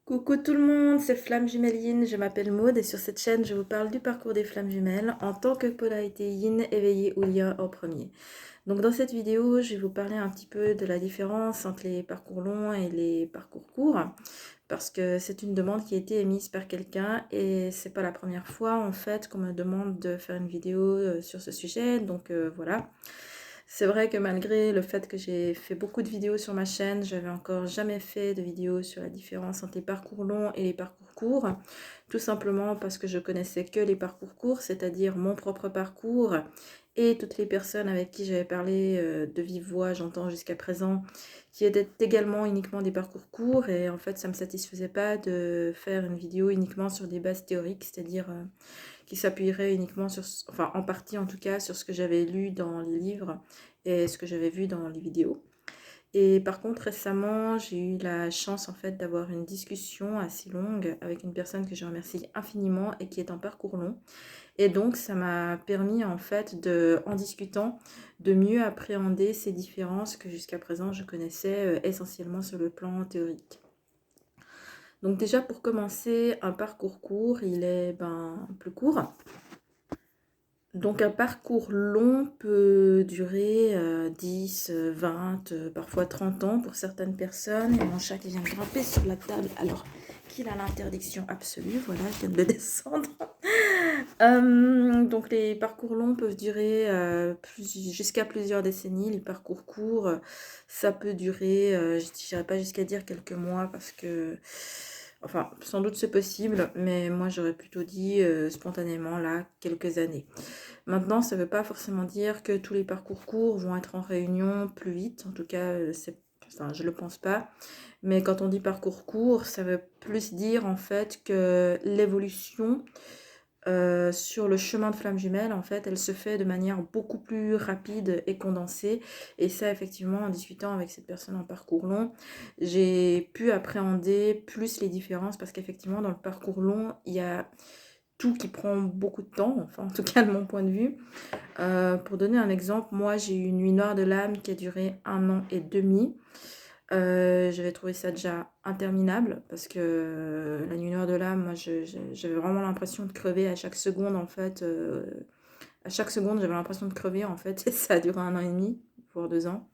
Coucou tout le monde, c'est Flamme Jumelline, je m'appelle Maud et sur cette chaîne je vous parle du parcours des flammes jumelles en tant que polarité yin éveillée ou lien en premier. Donc dans cette vidéo je vais vous parler un petit peu de la différence entre les parcours longs et les parcours courts parce que c'est une demande qui a été émise par quelqu'un et c'est pas la première fois en fait qu'on me demande de faire une vidéo sur ce sujet, donc voilà. C'est vrai que malgré le fait que j'ai fait beaucoup de vidéos sur ma chaîne, j'avais encore jamais fait de vidéo sur la différence entre les parcours longs et les parcours courts. Tout simplement parce que je connaissais que les parcours courts, c'est-à-dire mon propre parcours et toutes les personnes avec qui j'avais parlé de vive voix, j'entends jusqu'à présent, qui étaient également uniquement des parcours courts. Et en fait, ça ne me satisfaisait pas de faire une vidéo uniquement sur des bases théoriques, c'est-à-dire qui s'appuierait uniquement sur, enfin en partie en tout cas, sur ce que j'avais lu dans les livres et ce que j'avais vu dans les vidéos. Et par contre, récemment, j'ai eu la chance en fait d'avoir une discussion assez longue avec une personne que je remercie infiniment et qui est en parcours long. Et donc, ça m'a permis en fait en discutant, de mieux appréhender ces différences que jusqu'à présent je connaissais essentiellement sur le plan théorique. Donc déjà, pour commencer, un parcours court, il est plus court. Donc un parcours long peut durer 10, 20, parfois 30 ans pour certaines personnes. Et mon chat qui vient de grimper sur la table alors qu'il a l'interdiction absolue. Voilà, je viens de descendre. Donc les parcours longs peuvent durer jusqu'à plusieurs décennies. Les parcours courts, ça peut durer, je dirais pas jusqu'à dire quelques mois parce que... Enfin, sans doute c'est possible, mais moi j'aurais plutôt dit spontanément là, quelques années. Maintenant, ça ne veut pas forcément dire que tous les parcours courts vont être en réunion plus vite. En tout cas, je ne le pense pas. Mais quand on dit parcours court, ça veut plus dire en fait que l'évolution sur le chemin de flamme jumelle, en fait, elle se fait de manière beaucoup plus rapide et condensée. Et ça, effectivement, en discutant avec cette personne en parcours long, j'ai pu appréhender plus les différences parce qu'effectivement, dans le parcours long, il y a tout qui prend beaucoup de temps, enfin en tout cas de mon point de vue. Pour donner un exemple, moi j'ai eu une nuit noire de l'âme qui a duré 1 an et demi. J'avais trouvé ça déjà interminable parce que la nuit noire de l'âme, moi j'avais vraiment l'impression de crever à chaque seconde en fait. À chaque seconde j'avais l'impression de crever en fait et ça a duré 1 an et demi, voire 2 ans.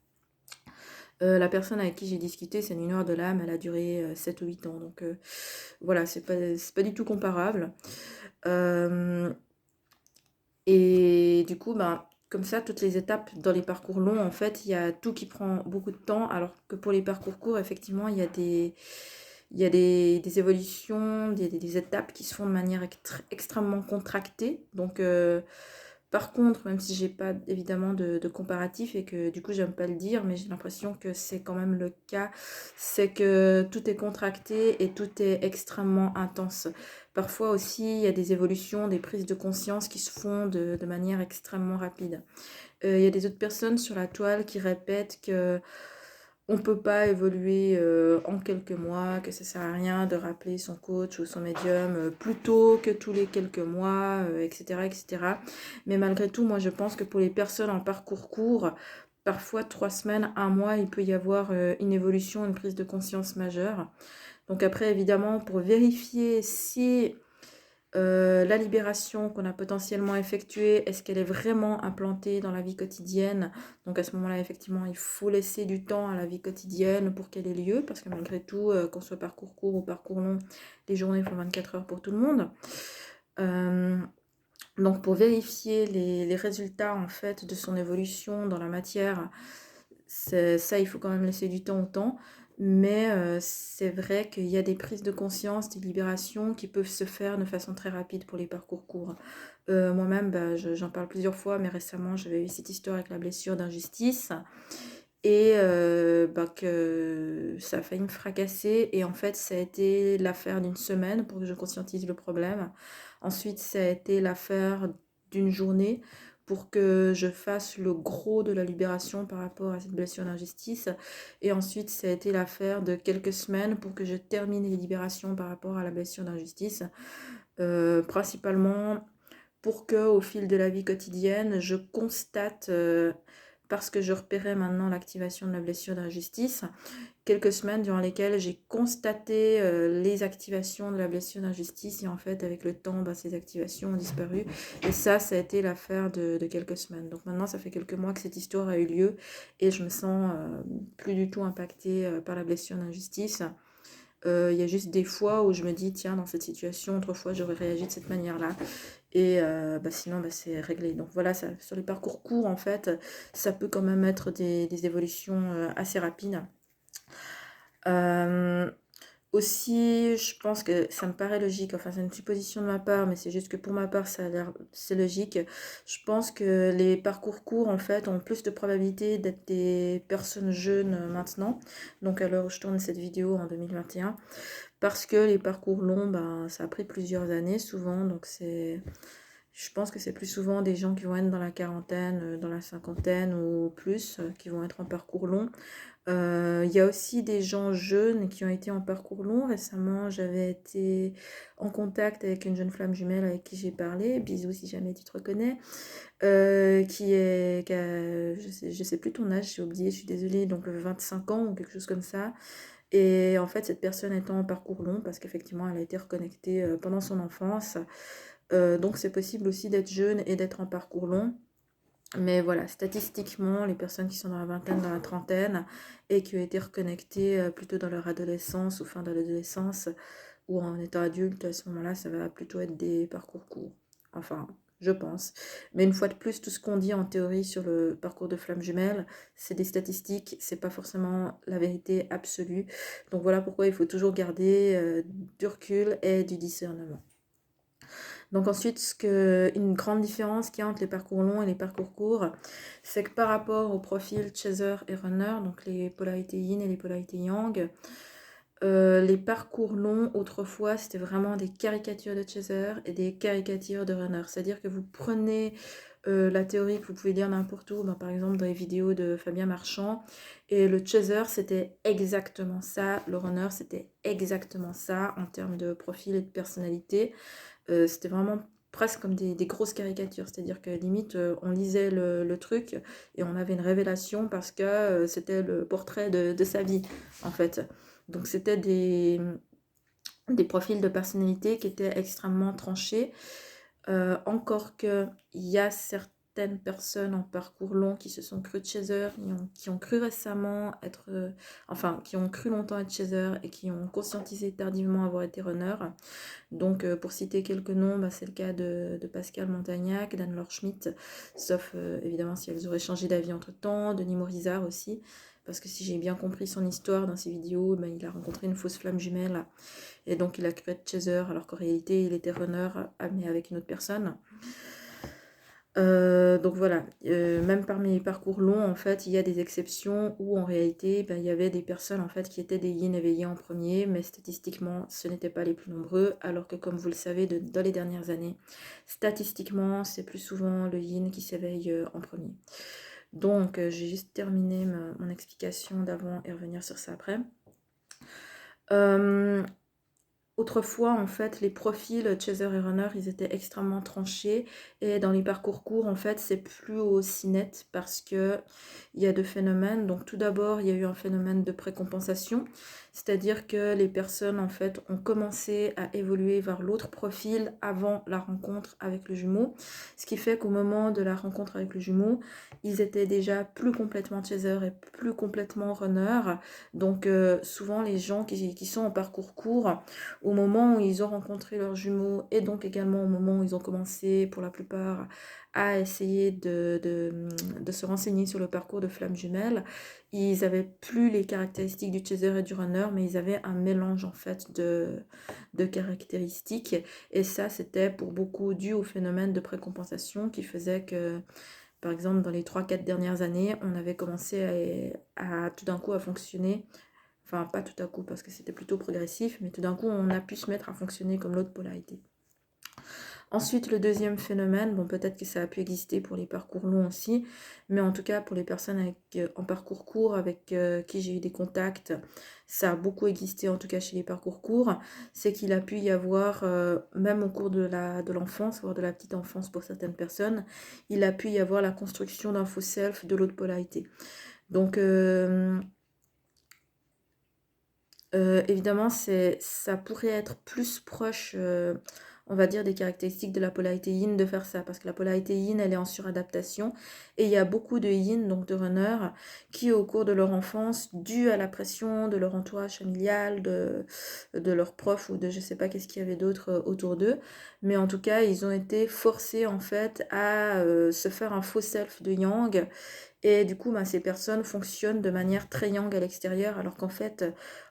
La personne avec qui j'ai discuté, cette nuit noire de l'âme, elle a duré 7 ou 8 ans. Donc voilà, c'est pas du tout comparable. Et du coup, comme ça, toutes les étapes dans les parcours longs, en fait, il y a tout qui prend beaucoup de temps, alors que pour les parcours courts, effectivement, il y a des évolutions, des étapes qui se font de manière extrêmement contractée. Donc, par contre, même si j'ai pas évidemment de comparatif et que du coup j'aime pas le dire, mais j'ai l'impression que c'est quand même le cas, c'est que tout est contracté et tout est extrêmement intense. Parfois aussi, il y a des évolutions, des prises de conscience qui se font de manière extrêmement rapide. Il y a des autres personnes sur la toile qui répètent que on ne peut pas évoluer en quelques mois, que ça sert à rien de rappeler son coach ou son médium plus tôt que tous les quelques mois, etc., etc. Mais malgré tout, moi je pense que pour les personnes en parcours court, parfois 3 semaines, un mois, il peut y avoir une évolution, une prise de conscience majeure. Donc après, évidemment, pour vérifier si la libération qu'on a potentiellement effectuée, est-ce qu'elle est vraiment implantée dans la vie quotidienne? Donc à ce moment-là, effectivement, il faut laisser du temps à la vie quotidienne pour qu'elle ait lieu, parce que malgré tout, qu'on soit parcours court ou parcours long, les journées font 24 heures pour tout le monde. Donc pour vérifier les résultats en fait de son évolution dans la matière, ça, il faut quand même laisser du temps au temps. Mais c'est vrai qu'il y a des prises de conscience, des libérations qui peuvent se faire de façon très rapide pour les parcours courts. Moi-même, j'en parle plusieurs fois, mais récemment, j'avais eu cette histoire avec la blessure d'injustice et que ça a failli me fracasser. Et en fait, ça a été l'affaire d'une semaine pour que je conscientise le problème. Ensuite, ça a été l'affaire d'une journée pour que je fasse le gros de la libération par rapport à cette blessure d'injustice. Et ensuite, ça a été l'affaire de quelques semaines pour que je termine les libérations par rapport à la blessure d'injustice. Principalement pour que, au fil de la vie quotidienne, je constate, parce que je repérais maintenant l'activation de la blessure d'injustice, quelques semaines durant lesquelles j'ai constaté les activations de la blessure d'injustice et en fait avec le temps ces activations ont disparu et ça a été l'affaire de quelques semaines. Donc maintenant ça fait quelques mois que cette histoire a eu lieu et je me sens plus du tout impactée par la blessure d'injustice. Il y a juste des fois où je me dis tiens dans cette situation autrefois j'aurais réagi de cette manière-là et sinon c'est réglé. Donc voilà, ça, sur les parcours courts en fait ça peut quand même être des évolutions assez rapides. Aussi, je pense que ça me paraît logique, enfin c'est une supposition de ma part, mais c'est juste que pour ma part ça a l'air, c'est logique. Je pense que les parcours courts en fait ont plus de probabilité d'être des personnes jeunes maintenant, donc à l'heure où je tourne cette vidéo en 2021, parce que les parcours longs, ça a pris plusieurs années souvent, donc je pense que c'est plus souvent des gens qui vont être dans la quarantaine, dans la cinquantaine ou plus, qui vont être en parcours long. Il y a aussi des gens jeunes qui ont été en parcours long. Récemment, j'avais été en contact avec une jeune flamme jumelle avec qui j'ai parlé, bisous si jamais tu te reconnais, qui a, je sais plus ton âge, j'ai oublié, je suis désolée, donc 25 ans ou quelque chose comme ça. Et en fait, cette personne étant en parcours long, parce qu'effectivement, elle a été reconnectée pendant son enfance. Donc c'est possible aussi d'être jeune et d'être en parcours long. Mais voilà, statistiquement, les personnes qui sont dans la vingtaine, dans la trentaine, et qui ont été reconnectées plutôt dans leur adolescence ou fin d'adolescence, ou en étant adulte, à ce moment-là, ça va plutôt être des parcours courts. Enfin, je pense. Mais une fois de plus, tout ce qu'on dit en théorie sur le parcours de flamme jumelle, c'est des statistiques, c'est pas forcément la vérité absolue. Donc voilà pourquoi il faut toujours garder du recul et du discernement. Donc ensuite, une grande différence qu'il y a entre les parcours longs et les parcours courts, c'est que par rapport au profil chaser et runner, donc les polarités yin et les polarités yang, les parcours longs, autrefois, c'était vraiment des caricatures de chaser et des caricatures de runner. C'est-à-dire que vous prenez la théorie que vous pouvez lire n'importe où, par exemple dans les vidéos de Fabien Marchand, et le chaser, c'était exactement ça, le runner, c'était exactement ça en termes de profil et de personnalité. C'était vraiment presque comme des grosses caricatures, c'est-à-dire que limite on lisait le truc et on avait une révélation parce que c'était le portrait de sa vie en fait. Donc c'était des profils de personnalité qui étaient extrêmement tranchés. Encore qu'il y a certaines personnes en parcours long qui se sont crues chaser, qui ont cru récemment être, qui ont cru longtemps être chaser et qui ont conscientisé tardivement avoir été runner. Donc pour citer quelques noms, c'est le cas de Pascal Montagnac, d'Anne-Laure Schmitt, sauf évidemment si elles auraient changé d'avis entre temps, Denis Morizard aussi, parce que si j'ai bien compris son histoire dans ses vidéos, il a rencontré une fausse flamme jumelle et donc il a cru être chaser alors qu'en réalité il était runner mais avec une autre personne. Donc voilà, même parmi les parcours longs, en fait, il y a des exceptions où en réalité, il y avait des personnes en fait qui étaient des yin éveillés en premier, mais statistiquement, ce n'étaient pas les plus nombreux, alors que comme vous le savez, dans les dernières années, statistiquement, c'est plus souvent le yin qui s'éveille en premier. Donc, j'ai juste terminé mon explication d'avant et revenir sur ça après. Autrefois, en fait, les profils chaser et runner, ils étaient extrêmement tranchés. Et dans les parcours courts, en fait, c'est plus aussi net parce que il y a deux phénomènes. Donc, tout d'abord, il y a eu un phénomène de précompensation. C'est-à-dire que les personnes, en fait, ont commencé à évoluer vers l'autre profil avant la rencontre avec le jumeau. Ce qui fait qu'au moment de la rencontre avec le jumeau, ils étaient déjà plus complètement chaser et plus complètement runner. Donc, souvent, les gens qui sont en parcours court, au moment où ils ont rencontré leurs jumeaux et donc également au moment où ils ont commencé pour la plupart à essayer de se renseigner sur le parcours de flamme jumelle, ils n'avaient plus les caractéristiques du chaser et du runner, mais ils avaient un mélange en fait de caractéristiques et ça c'était pour beaucoup dû au phénomène de précompensation qui faisait que par exemple dans les 3-4 dernières années on avait commencé à tout d'un coup à fonctionner. Enfin, pas tout à coup, parce que c'était plutôt progressif, mais tout d'un coup, on a pu se mettre à fonctionner comme l'autre polarité. Ensuite, le deuxième phénomène, peut-être que ça a pu exister pour les parcours longs aussi, mais en tout cas, pour les personnes en parcours court avec qui j'ai eu des contacts, ça a beaucoup existé, en tout cas chez les parcours courts, c'est qu'il a pu y avoir, même au cours de l'enfance, voire de la petite enfance pour certaines personnes, il a pu y avoir la construction d'un faux self de l'autre polarité. Donc, Évidemment, ça pourrait être plus proche, on va dire, des caractéristiques de la polarité yin de faire ça, parce que la polarité yin, elle est en suradaptation, et il y a beaucoup de yin, donc de runners, qui au cours de leur enfance, dû à la pression de leur entourage familial, de leurs profs ou de je sais pas qu'est-ce qu'il y avait d'autre autour d'eux, mais en tout cas, ils ont été forcés en fait à se faire un faux self de yang, et du coup, bah, ces personnes fonctionnent de manière très yang à l'extérieur, alors qu'en fait,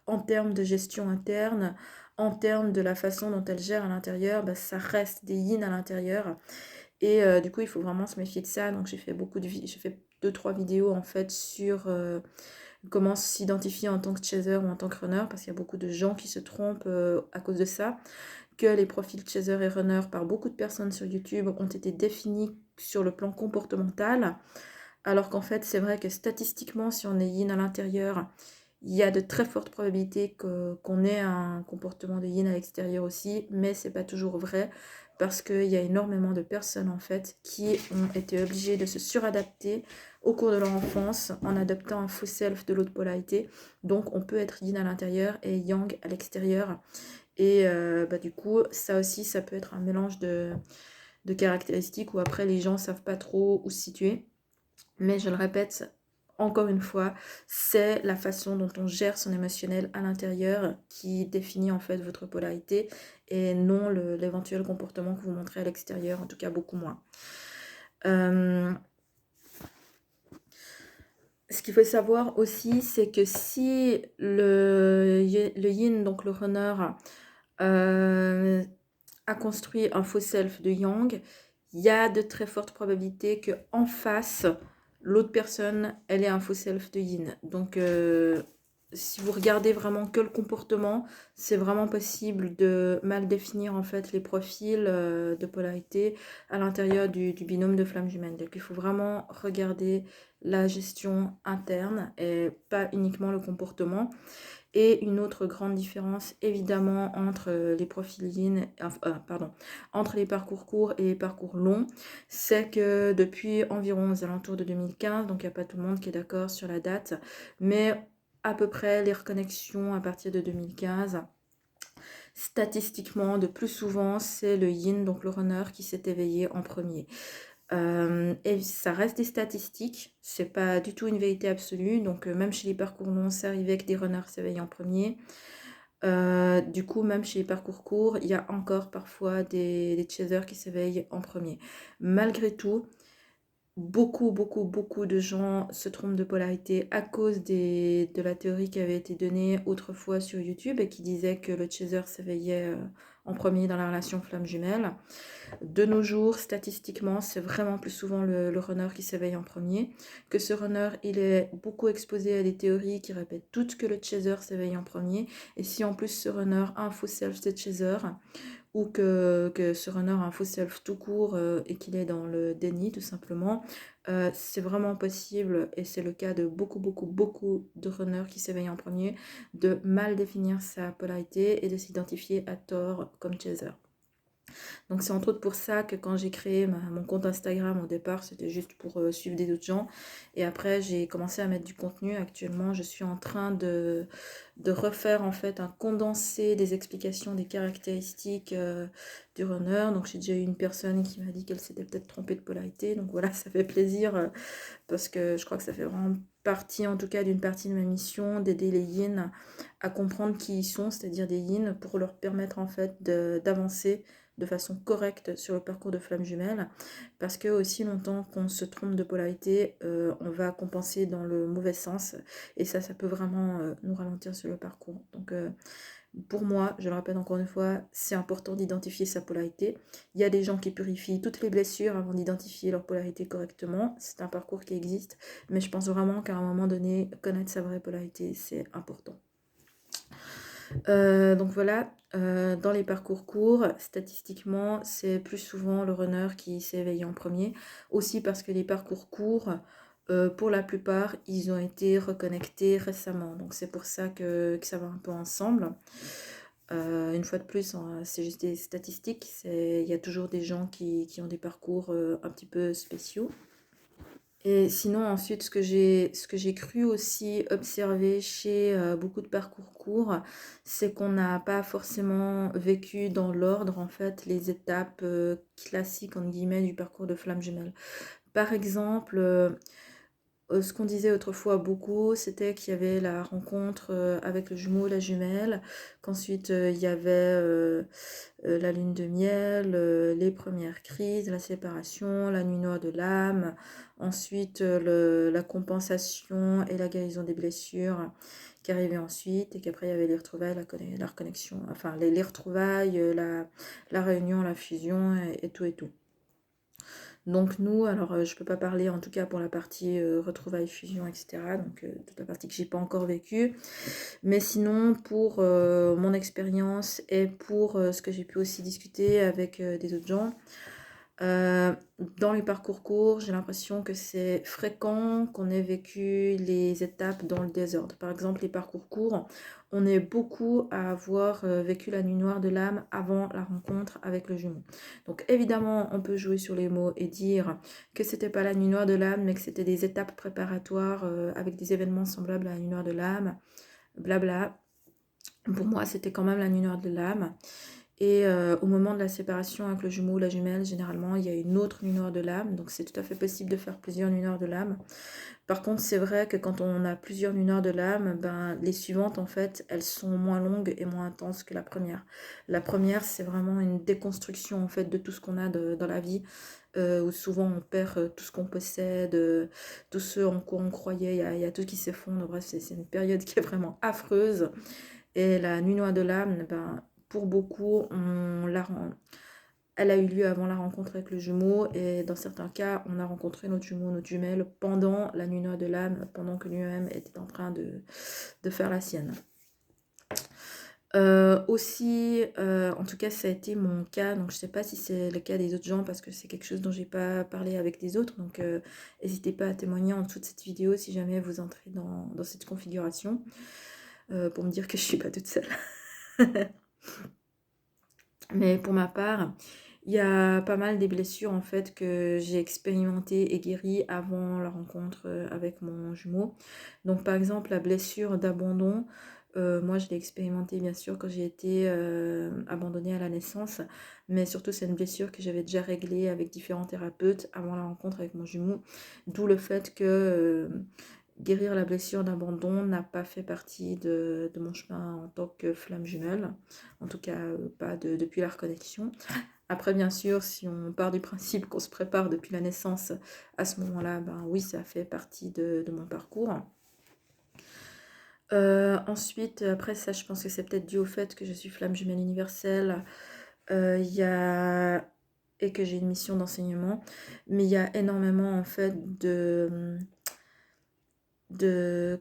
en termes de gestion interne, en termes de la façon dont elles gèrent à l'intérieur, bah, ça reste des yin à l'intérieur. Et du coup, il faut vraiment se méfier de ça. Donc, j'ai fait 2-3 vidéos en fait sur comment s'identifier en tant que chaser ou en tant que runner, parce qu'il y a beaucoup de gens qui se trompent à cause de ça, que les profils chaser et runner par beaucoup de personnes sur YouTube ont été définis sur le plan comportemental. Alors qu'en fait, c'est vrai que statistiquement, si on est yin à l'intérieur, il y a de très fortes probabilités qu'on ait un comportement de yin à l'extérieur aussi, mais c'est pas toujours vrai parce qu'il y a énormément de personnes en fait qui ont été obligées de se suradapter au cours de leur enfance en adoptant un faux self de l'autre polarité. Donc on peut être yin à l'intérieur et yang à l'extérieur. Et du coup, ça aussi, ça peut être un mélange de caractéristiques où après les gens savent pas trop où se situer. Mais je le répète encore une fois, c'est la façon dont on gère son émotionnel à l'intérieur qui définit en fait votre polarité et non l'éventuel comportement que vous montrez à l'extérieur, en tout cas beaucoup moins. Ce qu'il faut savoir aussi, c'est que si le yin, donc le runner, a construit un faux self de yang, il y a de très fortes probabilités qu'en face, l'autre personne, elle ait un faux self de yin. Donc, si vous regardez vraiment que le comportement, c'est vraiment possible de mal définir en fait les profils de polarité à l'intérieur du binôme de flammes jumelles. Donc, il faut vraiment regarder la gestion interne et pas uniquement le comportement. Et une autre grande différence, évidemment, entre les profils yin, entre les parcours courts et les parcours longs, c'est que depuis environ aux alentours de 2015, donc il n'y a pas tout le monde qui est d'accord sur la date, mais à peu près les reconnexions à partir de 2015, statistiquement, de plus souvent, c'est le yin, donc le runner, qui s'est éveillé en premier. Et ça reste des statistiques, c'est pas du tout une vérité absolue, donc même chez les parcours longs, c'est arrivé que des runners s'éveillent en premier. Du coup, même chez les parcours courts, il y a encore parfois des chasers qui s'éveillent en premier. Malgré tout, beaucoup de gens se trompent de polarité à cause de la théorie qui avait été donnée autrefois sur YouTube et qui disait que le chaser s'éveillait en premier dans la relation flamme jumelle. De nos jours, statistiquement, c'est vraiment plus souvent le runner qui s'éveille en premier. Que ce runner, il est beaucoup exposé à des théories qui répètent toutes que le chaser s'éveille en premier. Et si en plus ce runner a un faux self de chaser, ou que ce runner a un faux self tout court et qu'il est dans le déni tout simplement, c'est vraiment possible, et c'est le cas de beaucoup de runners qui s'éveillent en premier, de mal définir sa polarité et de s'identifier à tort comme chaser. Donc c'est entre autres pour ça que quand j'ai créé mon compte Instagram au départ, c'était juste pour suivre des autres gens. Et après, j'ai commencé à mettre du contenu. Actuellement, je suis en train de refaire en fait un condensé des explications des caractéristiques du runner. Donc j'ai déjà eu une personne qui m'a dit qu'elle s'était peut-être trompée de polarité. Donc voilà, ça fait plaisir parce que je crois que ça fait vraiment partie, en tout cas d'une partie de ma mission, d'aider les yin à comprendre qui ils sont, c'est-à-dire des yin, pour leur permettre en fait d'avancer de façon correcte sur le parcours de flammes jumelles, parce que aussi longtemps qu'on se trompe de polarité, on va compenser dans le mauvais sens, et ça peut vraiment nous ralentir sur le parcours. Donc pour moi, je le répète encore une fois, c'est important d'identifier sa polarité. Il y a des gens qui purifient toutes les blessures avant d'identifier leur polarité correctement. C'est un parcours qui existe, mais je pense vraiment qu'à un moment donné, connaître sa vraie polarité, c'est important. Donc voilà, dans les parcours courts, statistiquement, c'est plus souvent le runner qui s'éveille en premier. Aussi parce que les parcours courts, pour la plupart, ils ont été reconnectés récemment. Donc c'est pour ça que ça va un peu ensemble. Une fois de plus, c'est juste des statistiques. Il y a toujours des gens qui ont des parcours un petit peu spéciaux. Et sinon, ensuite, ce que j'ai cru aussi observer chez beaucoup de parcours courts, c'est qu'on n'a pas forcément vécu dans l'ordre, en fait, les étapes classiques, entre guillemets, du parcours de flamme jumelle. Par exemple, ce qu'on disait autrefois beaucoup, c'était qu'il y avait la rencontre avec le jumeau, la jumelle, qu'ensuite il y avait la lune de miel, les premières crises, la séparation, la nuit noire de l'âme, ensuite la compensation et la guérison des blessures qui arrivaient ensuite, et qu'après il y avait les retrouvailles, la reconnexion, enfin les retrouvailles, la réunion, la fusion et tout et tout. Donc nous, alors je peux pas parler en tout cas pour la partie retrouvailles, fusion, etc. Donc toute la partie que j'ai pas encore vécue. Mais sinon, pour mon expérience et pour ce que j'ai pu aussi discuter avec des autres gens, dans les parcours courts, j'ai l'impression que c'est fréquent qu'on ait vécu les étapes dans le désordre. Par exemple, les parcours courts, on est beaucoup à avoir vécu la nuit noire de l'âme avant la rencontre avec le jumeau. Donc évidemment, on peut jouer sur les mots et dire que c'était pas la nuit noire de l'âme, mais que c'était des étapes préparatoires avec des événements semblables à la nuit noire de l'âme, blabla. Pour moi, c'était quand même la nuit noire de l'âme. Et au moment de la séparation avec le jumeau ou la jumelle, généralement, il y a une autre nuit noire de l'âme. Donc, c'est tout à fait possible de faire plusieurs nuits noires de l'âme. Par contre, c'est vrai que quand on a plusieurs nuits noires de l'âme, ben, les suivantes, en fait, elles sont moins longues et moins intenses que la première. La première, c'est vraiment une déconstruction, en fait, de tout ce qu'on a dans la vie, où souvent on perd tout ce qu'on possède, tout ce en quoi on croyait, il y a tout qui s'effondre. Bref, c'est une période qui est vraiment affreuse. Et la nuit noire de l'âme, ben, pour beaucoup, elle a eu lieu avant la rencontre avec le jumeau, et dans certains cas, on a rencontré notre jumeau, notre jumelle pendant la nuit noire de l'âme, pendant que lui-même était en train de faire la sienne. Aussi, en tout cas, ça a été mon cas, donc je sais pas si c'est le cas des autres gens parce que c'est quelque chose dont j'ai pas parlé avec des autres, donc n'hésitez pas à témoigner en dessous de cette vidéo si jamais vous entrez dans cette configuration, pour me dire que je suis pas toute seule. Mais pour ma part, il y a pas mal des blessures en fait que j'ai expérimentées et guéries avant la rencontre avec mon jumeau. Donc par exemple la blessure d'abandon, moi je l'ai expérimentée bien sûr quand j'ai été abandonnée à la naissance, mais surtout c'est une blessure que j'avais déjà réglée avec différents thérapeutes avant la rencontre avec mon jumeau, d'où le fait que guérir la blessure d'abandon n'a pas fait partie de mon chemin en tant que flamme jumelle, en tout cas pas depuis la reconnexion. Après, bien sûr, si on part du principe qu'on se prépare depuis la naissance, à ce moment-là, ben oui, ça fait partie de mon parcours. Ensuite, après ça, je pense que c'est peut-être dû au fait que je suis flamme jumelle universelle, et que j'ai une mission d'enseignement, mais il y a énormément en fait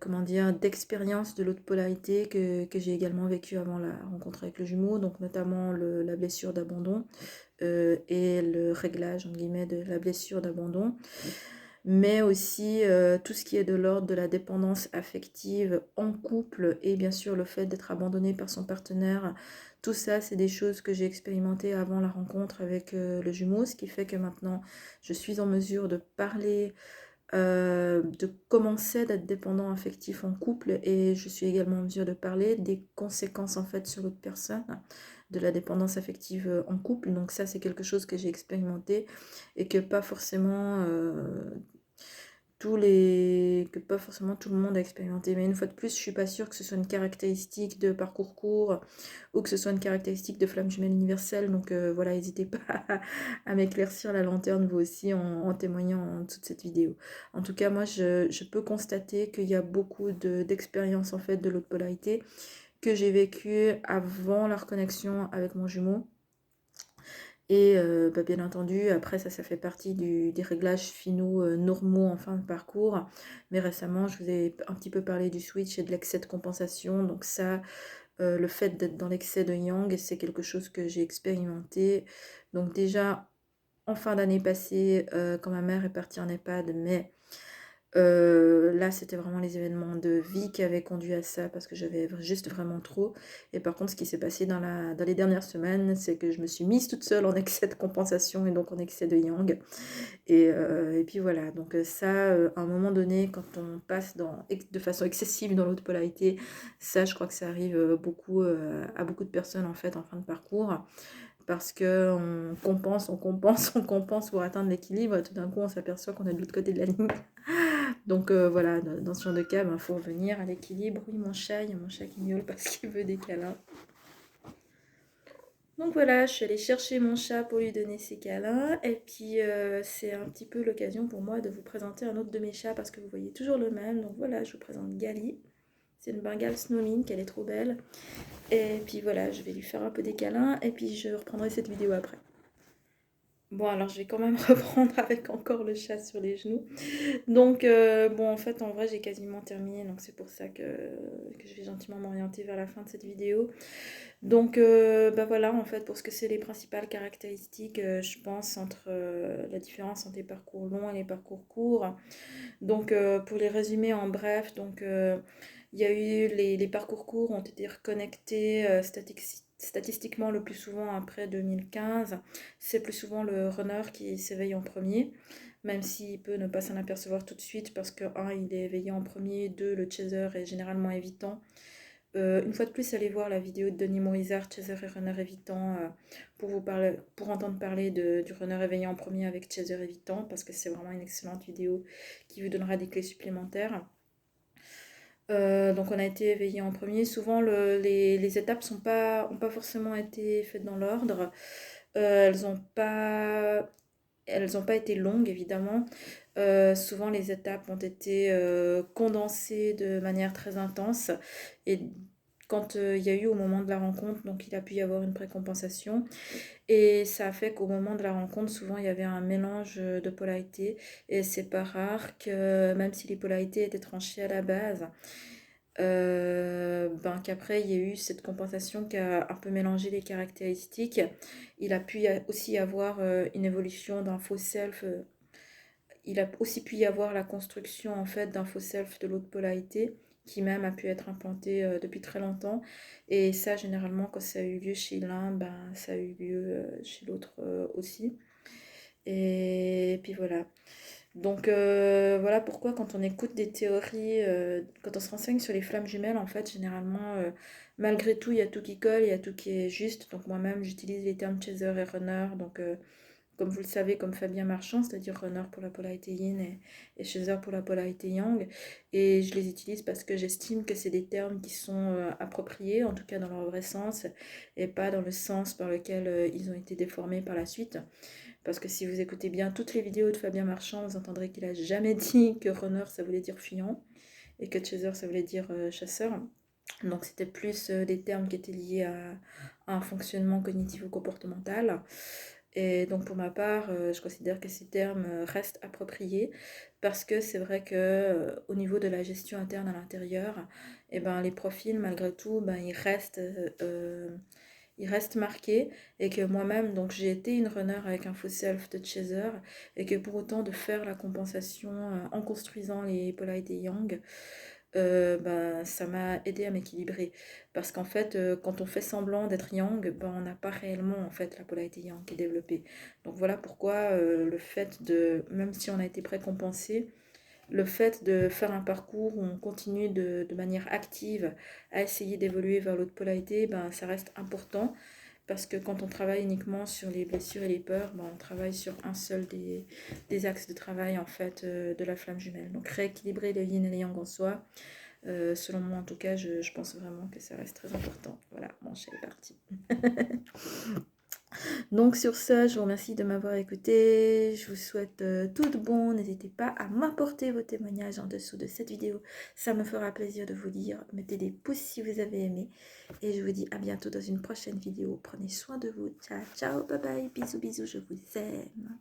comment dire, d'expérience de l'autre polarité que j'ai également vécu avant la rencontre avec le jumeau, donc notamment la blessure d'abandon et le réglage entre guillemets de la blessure d'abandon, mais aussi tout ce qui est de l'ordre de la dépendance affective en couple, et bien sûr le fait d'être abandonné par son partenaire. Tout ça, c'est des choses que j'ai expérimentées avant la rencontre avec le jumeau, ce qui fait que maintenant je suis en mesure de parler de commencer d'être dépendant affectif en couple, et je suis également en mesure de parler des conséquences en fait sur l'autre personne de la dépendance affective en couple. Donc ça, c'est quelque chose que j'ai expérimenté et que pas forcément que pas forcément tout le monde a expérimenté. Mais une fois de plus, je suis pas sûre que ce soit une caractéristique de parcours court ou que ce soit une caractéristique de flamme jumelle universelle. Donc voilà, n'hésitez pas à m'éclaircir la lanterne vous aussi en témoignant en dessous de cette vidéo. En tout cas, moi, je peux constater qu'il y a beaucoup d'expériences en fait de l'autre polarité que j'ai vécu avant la reconnexion avec mon jumeau. Et bah, bien entendu, après ça fait partie des réglages finaux normaux en fin de parcours. Mais récemment, je vous ai un petit peu parlé du switch et de l'excès de compensation. Donc ça, le fait d'être dans l'excès de yang, c'est quelque chose que j'ai expérimenté. Donc déjà, en fin d'année passée, quand ma mère est partie en EHPAD, mais Là, c'était vraiment les événements de vie qui avaient conduit à ça parce que j'avais juste vraiment trop. Et par contre, ce qui s'est passé dans les dernières semaines, c'est que je me suis mise toute seule en excès de compensation et donc en excès de yang. Et puis voilà, donc ça, à un moment donné, quand on passe de façon excessive dans l'autre polarité, ça, je crois que ça arrive beaucoup à beaucoup de personnes en fait en fin de parcours. Parce que on compense, on compense, on compense pour atteindre l'équilibre, et tout d'un coup on s'aperçoit qu'on est de l'autre côté de la ligne. Donc voilà, dans ce genre de cas, il faut revenir à l'équilibre. Oui, mon chat, il y a mon chat qui miaule parce qu'il veut des câlins. Donc voilà, je suis allée chercher mon chat pour lui donner ses câlins. Et puis c'est un petit peu l'occasion pour moi de vous présenter un autre de mes chats parce que vous voyez toujours le même. Donc voilà, je vous présente Gali. C'est une Bengale Snowmink, elle est trop belle. Et puis voilà, je vais lui faire un peu des câlins et puis je reprendrai cette vidéo après. Bon, alors je vais quand même reprendre avec encore le chat sur les genoux. Donc, bon, en fait, en vrai, j'ai quasiment terminé. Donc, c'est pour ça que je vais gentiment m'orienter vers la fin de cette vidéo. Donc, bah voilà, en fait, pour ce que c'est les principales caractéristiques, je pense, entre la différence entre les parcours longs et les parcours courts. Donc, pour les résumer en bref, donc, il y a eu les parcours courts ont été reconnectés statistiquement le plus souvent après 2015. C'est plus souvent le runner qui s'éveille en premier, même s'il peut ne pas s'en apercevoir tout de suite parce que, un, il est éveillé en premier, deux, le chaser est généralement évitant. Une fois de plus, allez voir la vidéo de Denis Morizard, Chaser et Runner évitant, pour entendre parler du runner éveillé en premier avec Chaser évitant, parce que c'est vraiment une excellente vidéo qui vous donnera des clés supplémentaires. Donc on a été éveillé en premier. Souvent les étapes ont pas forcément été faites dans l'ordre. Elles n'ont pas été longues évidemment. Souvent les étapes ont été condensées de manière très intense. Et quand il y a eu au moment de la rencontre, donc il a pu y avoir une précompensation. Et ça a fait qu'au moment de la rencontre, souvent il y avait un mélange de polarités. Et c'est pas rare que même si les polarités étaient tranchées à la base, qu'après il y a eu cette compensation qui a un peu mélangé les caractéristiques. Il a pu aussi y avoir une évolution d'un faux self. Il a aussi pu y avoir la construction en fait d'un faux self de l'autre polarité qui même a pu être implanté depuis très longtemps. Et ça, généralement, quand ça a eu lieu chez l'un, ça a eu lieu chez l'autre aussi. Et puis voilà. Donc voilà pourquoi quand on écoute des théories, quand on se renseigne sur les flammes jumelles, en fait, généralement, malgré tout, il y a tout qui colle, il y a tout qui est juste. Donc moi-même, j'utilise les termes chaser et runner. Donc comme vous le savez, comme Fabien Marchand, c'est-à-dire runner pour la polarité yin et chaser pour la polarité yang. Et je les utilise parce que j'estime que c'est des termes qui sont appropriés, en tout cas dans leur vrai sens, et pas dans le sens par lequel ils ont été déformés par la suite. Parce que si vous écoutez bien toutes les vidéos de Fabien Marchand, vous entendrez qu'il a jamais dit que runner ça voulait dire fuyant et que chaser ça voulait dire chasseur. Donc c'était plus des termes qui étaient liés à un fonctionnement cognitivo-comportemental. Et donc pour ma part, je considère que ces termes restent appropriés parce que c'est vrai que au niveau de la gestion interne à l'intérieur, eh ben, les profils malgré tout, il reste marqué et que moi-même, donc j'ai été une runner avec un faux self de chaser et que pour autant de faire la compensation en construisant les polarités yang, ça m'a aidé à m'équilibrer. Parce qu'en fait, quand on fait semblant d'être yang, on n'a pas réellement en fait la polarité yang qui est développée. Donc voilà pourquoi le fait de, même si on a été précompensé, le fait de faire un parcours où on continue de manière active à essayer d'évoluer vers l'autre polarité, ça reste important parce que quand on travaille uniquement sur les blessures et les peurs, on travaille sur un seul des axes de travail en fait de la flamme jumelle. Donc rééquilibrer le yin et le yang en soi, selon moi en tout cas, je pense vraiment que ça reste très important. Voilà, mon chat est parti. Donc sur ce, je vous remercie de m'avoir écouté. Je vous souhaite tout de bon. N'hésitez pas à m'apporter vos témoignages en dessous de cette vidéo. Ça me fera plaisir de vous lire. Mettez des pouces si vous avez aimé. Et je vous dis à bientôt dans une prochaine vidéo. Prenez soin de vous. Ciao, ciao, bye bye. Bisous, bisous, je vous aime.